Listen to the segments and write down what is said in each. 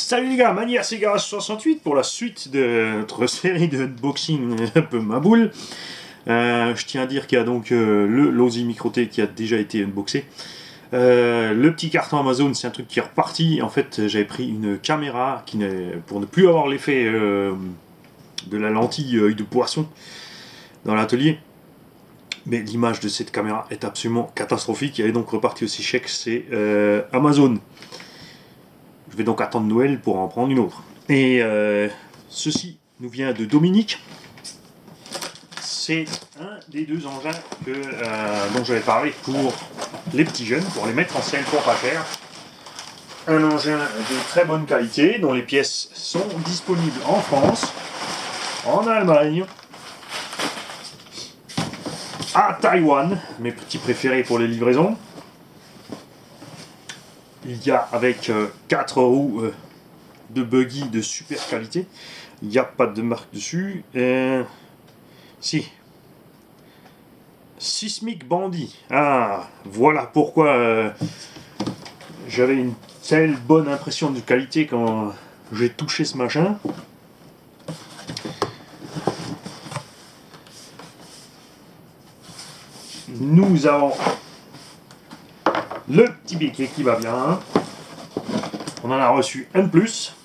Salut les gars, Manière c'est Garage68 pour la suite de notre série de unboxing un peu ma boule. Je tiens à dire qu'il y a donc le Losi Micro-T qui a déjà été unboxé. Le petit carton Amazon, c'est un truc qui est reparti. En fait, j'avais pris une caméra pour ne plus avoir l'effet de la lentille œil de poisson dans l'atelier. Mais l'image de cette caméra est absolument catastrophique. Elle est donc repartie aussi chèque, c'est Amazon. Je vais donc attendre Noël pour en prendre une autre. Et ceci nous vient de Dominique. C'est un des deux engins dont j'avais parlé pour les petits jeunes, pour les mettre en scène pour pas cher. Un engin de très bonne qualité, dont les pièces sont disponibles en France, en Allemagne, à Taïwan, mes petits préférés pour les livraisons. Il y a avec 4 roues de buggy de super qualité. Il n'y a pas de marque dessus. Si. Sismic Bandit. Ah, voilà pourquoi j'avais une telle bonne impression de qualité quand j'ai touché ce machin. Nous avons le petit béquet qui va bien. On en a reçu un de plus.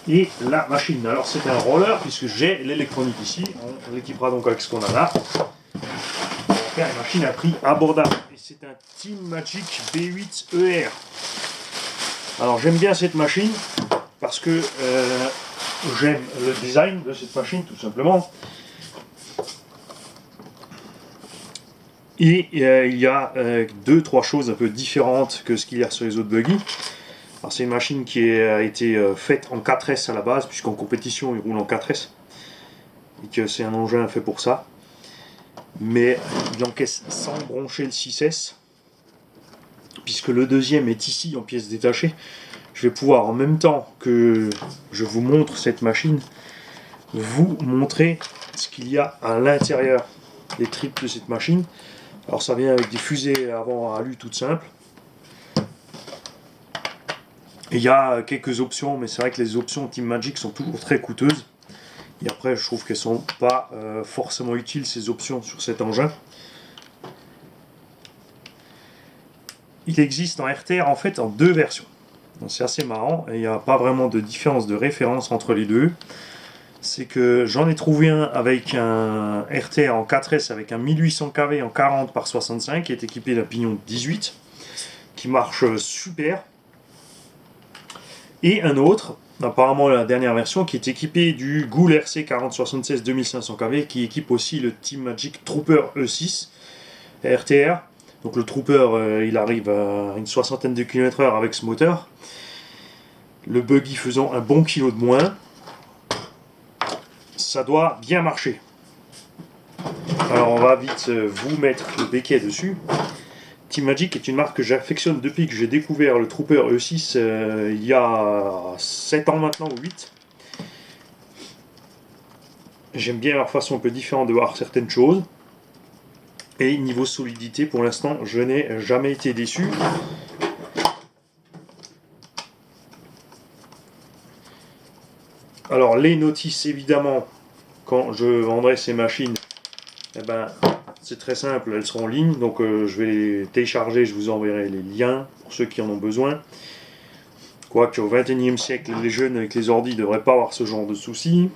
Et la machine. Alors c'est un roller puisque j'ai l'électronique ici. On l'équipera donc avec ce qu'on a là. On va faire une machine à prix abordable. Et c'est un Team Magic B8 ER. Alors j'aime bien cette machine parce que j'aime le design de cette machine tout simplement. Et il y a 2-3 choses un peu différentes que ce qu'il y a sur les autres buggy. Alors c'est une machine qui a été faite en 4S à la base, puisqu'en compétition il roule en 4S. Et que c'est un engin fait pour ça. Mais il encaisse sans broncher le 6S. Puisque le deuxième est ici en pièces détachées. Je vais pouvoir en même temps que je vous montre cette machine, vous montrer ce qu'il y a à l'intérieur des tripes de cette machine. Alors ça vient avec des fusées avant alu toutes simples. Et il y a quelques options, mais c'est vrai que les options Team Magic sont toujours très coûteuses. Et après je trouve qu'elles sont pas forcément utiles ces options sur cet engin. Il existe en RTR en fait en 2 versions. C'est assez marrant et il n'y a pas vraiment de différence de référence entre les deux. C'est que j'en ai trouvé un avec un RTR en 4S avec un 1800 kV en 40 par 65 qui est équipé d'un pignon 18 qui marche super, et un autre, apparemment la dernière version, qui est équipé du Goul RC 4076 2500 kV qui équipe aussi le Team Magic Trooper E6 RTR. Donc le Trooper il arrive à une 60aine de km/h avec ce moteur, le buggy faisant un bon kilo de moins. Ça doit bien marcher. Alors on va vite vous mettre le béquet dessus. Team Magic est une marque que j'affectionne depuis que j'ai découvert le Trooper E6 il y a 7 ans maintenant ou 8. J'aime bien leur façon un peu différente de voir certaines choses. Et niveau solidité, pour l'instant, je n'ai jamais été déçu. Alors les notices, évidemment, quand je vendrai ces machines, eh ben, c'est très simple, elles seront en ligne, donc je vais les télécharger, je vous enverrai les liens pour ceux qui en ont besoin. Quoique au XXIe siècle, les jeunes avec les ordi ne devraient pas avoir ce genre de soucis.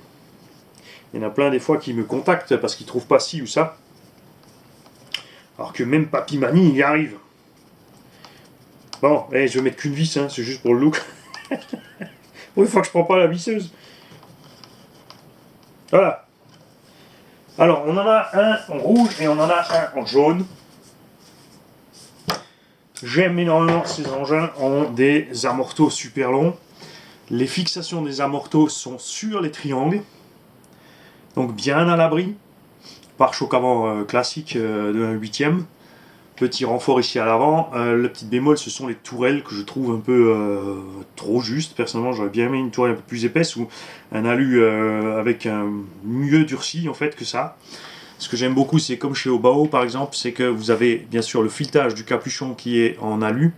Il y en a plein des fois qui me contactent parce qu'ils ne trouvent pas ci ou ça. Alors que même Papy Mani, il y arrive. Bon, je vais mettre qu'une vis, hein, c'est juste pour le look. Bon, une fois que je prends pas la visseuse. Voilà. Alors, on en a un en rouge et on en a un en jaune. J'aime énormément ces engins, ont des amortos super longs. Les fixations des amortos sont sur les triangles. Donc bien à l'abri. Pare-choc avant classique de 1/8. Petit renfort ici à l'avant. Le petit bémol, ce sont les tourelles que je trouve un peu trop justes. Personnellement, j'aurais bien aimé une tourelle un peu plus épaisse ou un alu avec un mieux durci en fait que ça. Ce que j'aime beaucoup, c'est comme chez Obao par exemple, c'est que vous avez bien sûr le filetage du capuchon qui est en alu.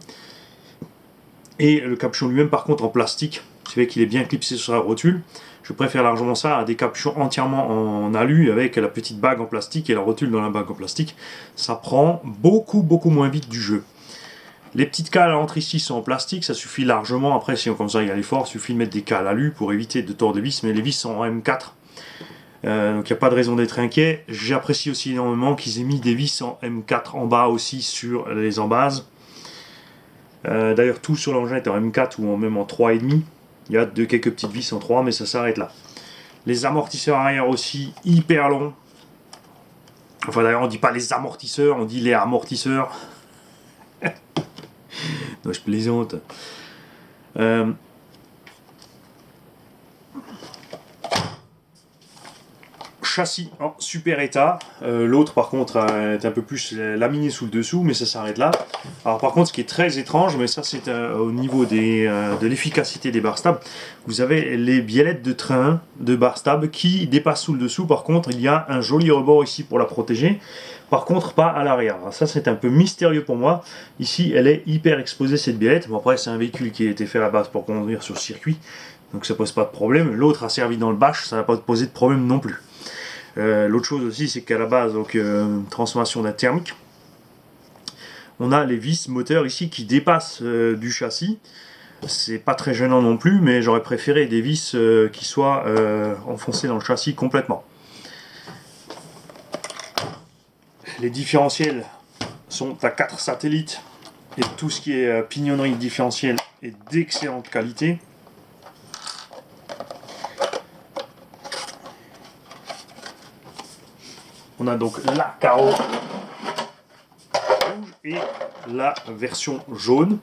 Et le capuchon lui-même par contre en plastique, c'est vrai qu'il est bien clipsé sur la rotule. Je préfère largement ça à des capuchons entièrement en alu avec la petite bague en plastique et la rotule dans la bague en plastique. Ça prend beaucoup moins vite du jeu. Les petites cales à l'entrée ici sont en plastique, ça suffit largement. Après, si on comme ça il y a l'effort, il suffit de mettre des cales alu pour éviter de tordre les vis, mais les vis sont en M4. Donc il n'y a pas de raison d'être inquiet. J'apprécie aussi énormément qu'ils aient mis des vis en M4 en bas aussi sur les embases. D'ailleurs tout sur l'engin est en M4 ou même en 3,5. Il y a quelques petites vis en 3 mais ça s'arrête là. Les amortisseurs arrière aussi hyper longs. Enfin d'ailleurs on dit pas les amortisseurs, on dit les amortisseurs. Non, je plaisante. Châssis en super état. L'autre par contre est un peu plus laminé sous le dessous, mais ça s'arrête là. Alors par contre ce qui est très étrange, mais ça c'est au niveau de l'efficacité des barres stables, vous avez les biellettes de train de barres stables qui dépassent sous le dessous. Par contre il y a un joli rebord ici pour la protéger, par contre pas à l'arrière. Ça c'est un peu mystérieux pour moi. Ici elle est hyper exposée cette biellette. Bon après c'est un véhicule qui a été fait à la base pour conduire sur circuit, donc ça pose pas de problème. L'autre a servi dans le bâche, ça n'a pas posé de problème non plus. L'autre chose aussi, c'est qu'à la base, donc transformation d'un thermique, on a les vis moteurs ici qui dépassent du châssis. C'est pas très gênant non plus, mais j'aurais préféré des vis qui soient enfoncées dans le châssis complètement. Les différentiels sont à 4 satellites et tout ce qui est pignonnerie différentielle est d'excellente qualité. On a donc la carreau rouge et la version jaune.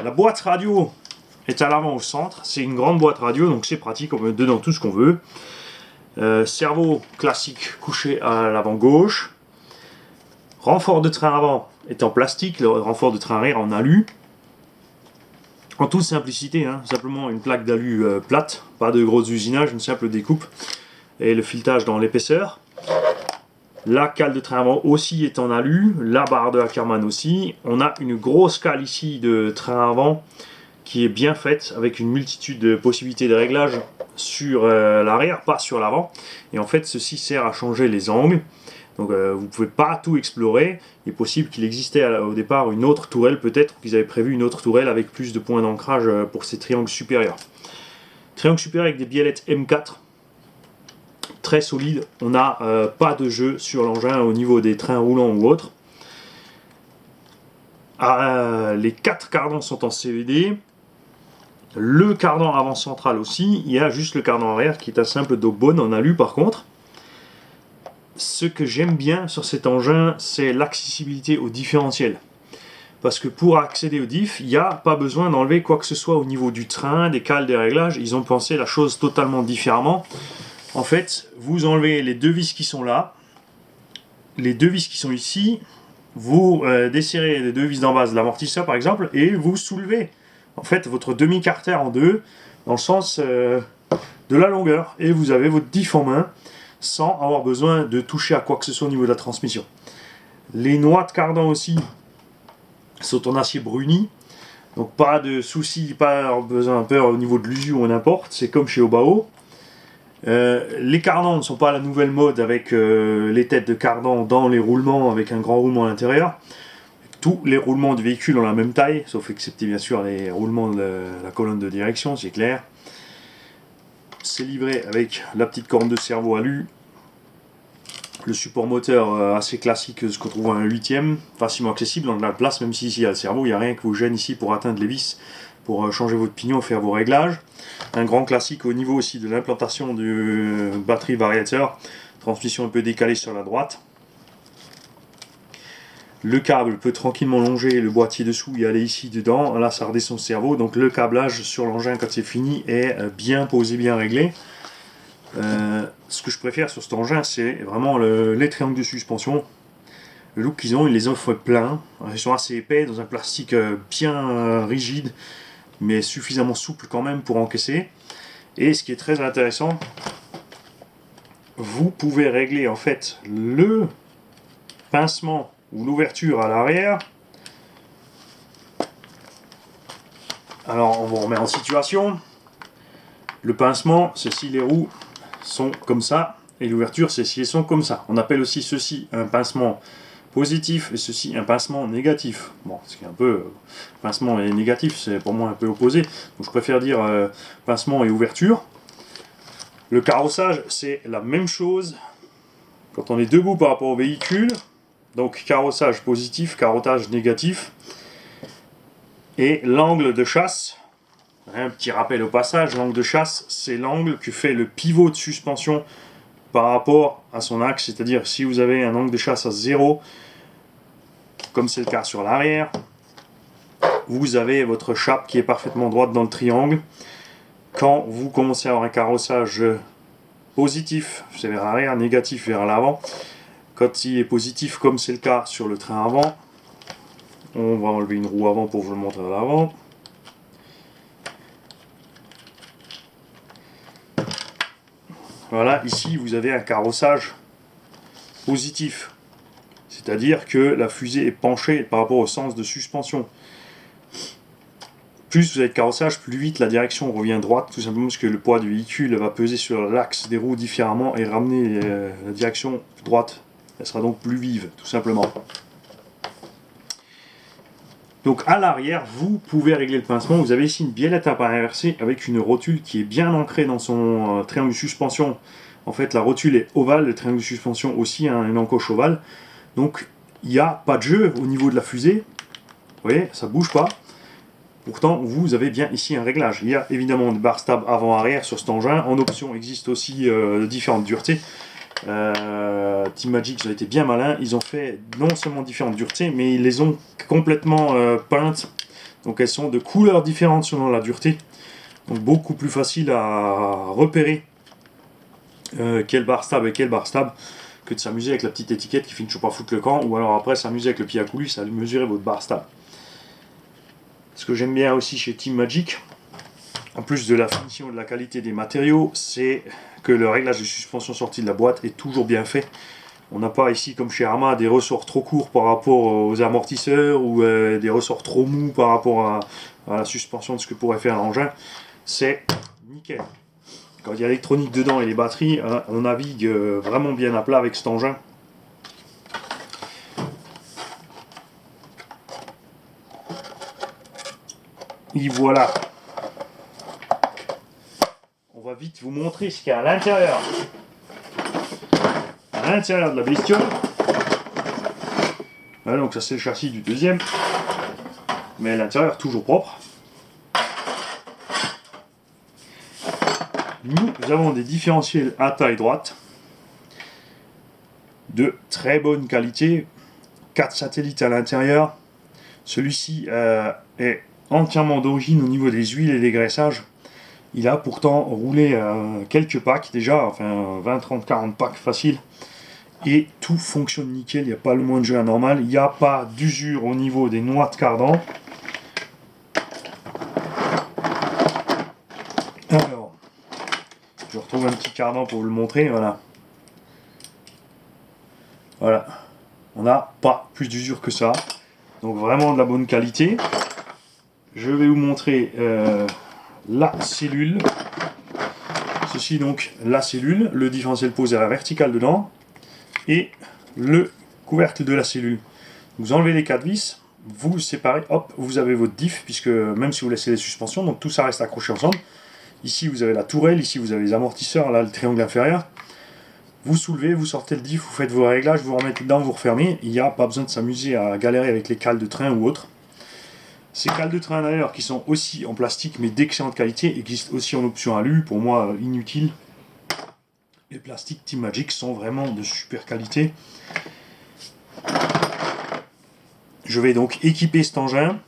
La boîte radio est à l'avant au centre. C'est une grande boîte radio, donc c'est pratique, on met dedans tout ce qu'on veut. Cerveau classique couché à l'avant gauche. Renfort de train avant est en plastique, le renfort de train arrière en alu. En toute simplicité, hein, simplement une plaque d'alu plate, pas de gros usinage, une simple découpe et le filetage dans l'épaisseur. La cale de train avant aussi est en alu, la barre de Ackermann aussi. On a une grosse cale ici de train avant qui est bien faite avec une multitude de possibilités de réglage sur l'arrière, pas sur l'avant. Et en fait, ceci sert à changer les angles. Donc vous ne pouvez pas tout explorer. Il est possible qu'il existait au départ une autre tourelle, peut-être qu'ils avaient prévu une autre tourelle avec plus de points d'ancrage pour ces triangles supérieurs. Triangle supérieur avec des biellettes M4, très solide. On n'a pas de jeu sur l'engin au niveau des trains roulants ou autres. Les 4 cardans sont en CVD. Le cardan avant central aussi. Il y a juste le cardan arrière qui est un simple dogbone en alu par contre. Ce que j'aime bien sur cet engin, c'est l'accessibilité au différentiel. Parce que pour accéder au diff, il n'y a pas besoin d'enlever quoi que ce soit au niveau du train, des cales, des réglages. Ils ont pensé la chose totalement différemment. En fait, vous enlevez les 2 vis qui sont là, les 2 vis qui sont ici, vous desserrez les 2 vis d'en base de l'amortisseur par exemple, et vous soulevez en fait votre demi-carter en deux, dans le sens de la longueur. Et vous avez votre diff en main, sans avoir besoin de toucher à quoi que ce soit au niveau de la transmission. Les noix de cardan aussi sont en acier bruni, donc pas de souci, pas besoin peur au niveau de l'usure ou n'importe, c'est comme chez Obao. Les cardans ne sont pas à la nouvelle mode avec les têtes de cardan dans les roulements avec un grand roulement à l'intérieur. Tous les roulements du véhicule ont la même taille, sauf excepté bien sûr les roulements de la colonne de direction, c'est clair. C'est livré avec la petite corne de cerveau alu, le support moteur assez classique, ce qu'on trouve à un 8ème, facilement accessible, on a de la place, même si ici il y a le cerveau, il n'y a rien qui vous gêne ici pour atteindre les vis, pour changer votre pignon, faire vos réglages. Un grand classique au niveau aussi de l'implantation du batterie variateur, transmission un peu décalée sur la droite. Le câble peut tranquillement longer le boîtier dessous et aller ici dedans. Là, ça redescend le cerveau. Donc le câblage sur l'engin, quand c'est fini, est bien posé, bien réglé. Ce que je préfère sur cet engin, c'est vraiment les triangles de suspension. Le look qu'ils ont, ils les offrent plein. Ils sont assez épais, dans un plastique bien rigide, mais suffisamment souple quand même pour encaisser. Et ce qui est très intéressant, vous pouvez régler en fait le pincement ou l'ouverture à l'arrière. Alors on vous remet en situation. Le pincement, c'est si les roues sont comme ça, et l'ouverture, c'est si elles sont comme ça. On appelle aussi ceci un pincement positif et ceci un pincement négatif. Bon, ce qui est un peu pincement et négatif, c'est pour moi un peu opposé. Donc je préfère dire pincement et ouverture. Le carrossage, c'est la même chose quand on est debout par rapport au véhicule. Donc carrossage positif, carottage négatif. Et l'angle de chasse, un petit rappel au passage, l'angle de chasse, c'est l'angle que fait le pivot de suspension par rapport à son axe. C'est-à-dire si vous avez un angle de chasse à 0, comme c'est le cas sur l'arrière, vous avez votre chape qui est parfaitement droite dans le triangle. Quand vous commencez à avoir un carrossage positif, c'est vers l'arrière, négatif vers l'avant. Quand il est positif, comme c'est le cas sur le train avant, on va enlever une roue avant pour vous le montrer à l'avant. Voilà, ici vous avez un carrossage positif. C'est-à-dire que la fusée est penchée par rapport au sens de suspension. Plus vous avez de carrossage, plus vite la direction revient droite, tout simplement parce que le poids du véhicule va peser sur l'axe des roues différemment et ramener la direction droite. Elle sera donc plus vive, tout simplement. Donc à l'arrière, vous pouvez régler le pincement. Vous avez ici une biellette à pas inversée avec une rotule qui est bien ancrée dans son triangle de suspension. En fait, la rotule est ovale, le triangle de suspension aussi, hein, une encoche ovale. Donc il n'y a pas de jeu au niveau de la fusée. Vous voyez, ça ne bouge pas. Pourtant, vous avez bien ici un réglage. Il y a évidemment des barres stables avant-arrière sur cet engin. En option, existe aussi différentes duretés. Team Magic, ils ont été bien malins. Ils ont fait non seulement différentes duretés, mais ils les ont complètement peintes. Donc elles sont de couleurs différentes selon la dureté. Donc beaucoup plus facile à repérer quelle barre stable et quelle barre stable que de s'amuser avec la petite étiquette qui finit toujours pas foutre le camp. Ou alors après s'amuser avec le pied à coulisse à mesurer votre barre stable. Ce que j'aime bien aussi chez Team Magic, en plus de la finition et de la qualité des matériaux, c'est que le réglage de suspension sortie de la boîte est toujours bien fait. On n'a pas ici, comme chez Arma, des ressorts trop courts par rapport aux amortisseurs ou des ressorts trop mous par rapport à la suspension de ce que pourrait faire l'engin. C'est nickel. Quand il y a l'électronique dedans et les batteries, on navigue vraiment bien à plat avec cet engin. Et voilà. On va vite vous montrer ce qu'il y a à l'intérieur. À l'intérieur de la bestiole. Voilà, donc ça c'est le châssis du deuxième. Mais l'intérieur toujours propre. Nous avons des différentiels à taille droite. De très bonne qualité. 4 satellites à l'intérieur. Celui-ci est entièrement d'origine au niveau des huiles et des graissages. Il a pourtant roulé quelques packs déjà, enfin 20, 30, 40 packs faciles. Et tout fonctionne nickel, il n'y a pas le moins de jeu anormal. Il n'y a pas d'usure au niveau des noix de cardan. Alors, je retrouve un petit cardan pour vous le montrer, voilà. Voilà, on n'a pas plus d'usure que ça. Donc vraiment de la bonne qualité. Je vais vous montrer la cellule. Ceci donc la cellule, le différentiel posé à la verticale dedans et le couvercle de la cellule. Vous enlevez les 4 vis, vous séparez, hop, vous avez votre diff, puisque même si vous laissez les suspensions, donc tout ça reste accroché ensemble. Ici vous avez la tourelle, ici vous avez les amortisseurs, là le triangle inférieur. Vous soulevez, vous sortez le diff, vous faites vos réglages, vous remettez dedans, vous refermez. Il n'y a pas besoin de s'amuser à galérer avec les cales de train ou autres. Ces cales de train d'ailleurs, qui sont aussi en plastique mais d'excellente qualité, existent aussi en option alu, pour moi inutile. Les plastiques Team Magic sont vraiment de super qualité. Je vais donc équiper cet engin.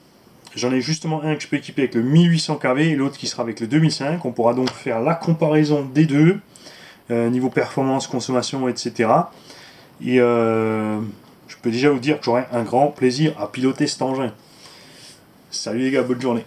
J'en ai justement un que je peux équiper avec le 1800 kV et l'autre qui sera avec le 2005. On pourra donc faire la comparaison des deux, niveau performance, consommation, etc. Et je peux déjà vous dire que j'aurai un grand plaisir à piloter cet engin. Salut les gars, bonne journée.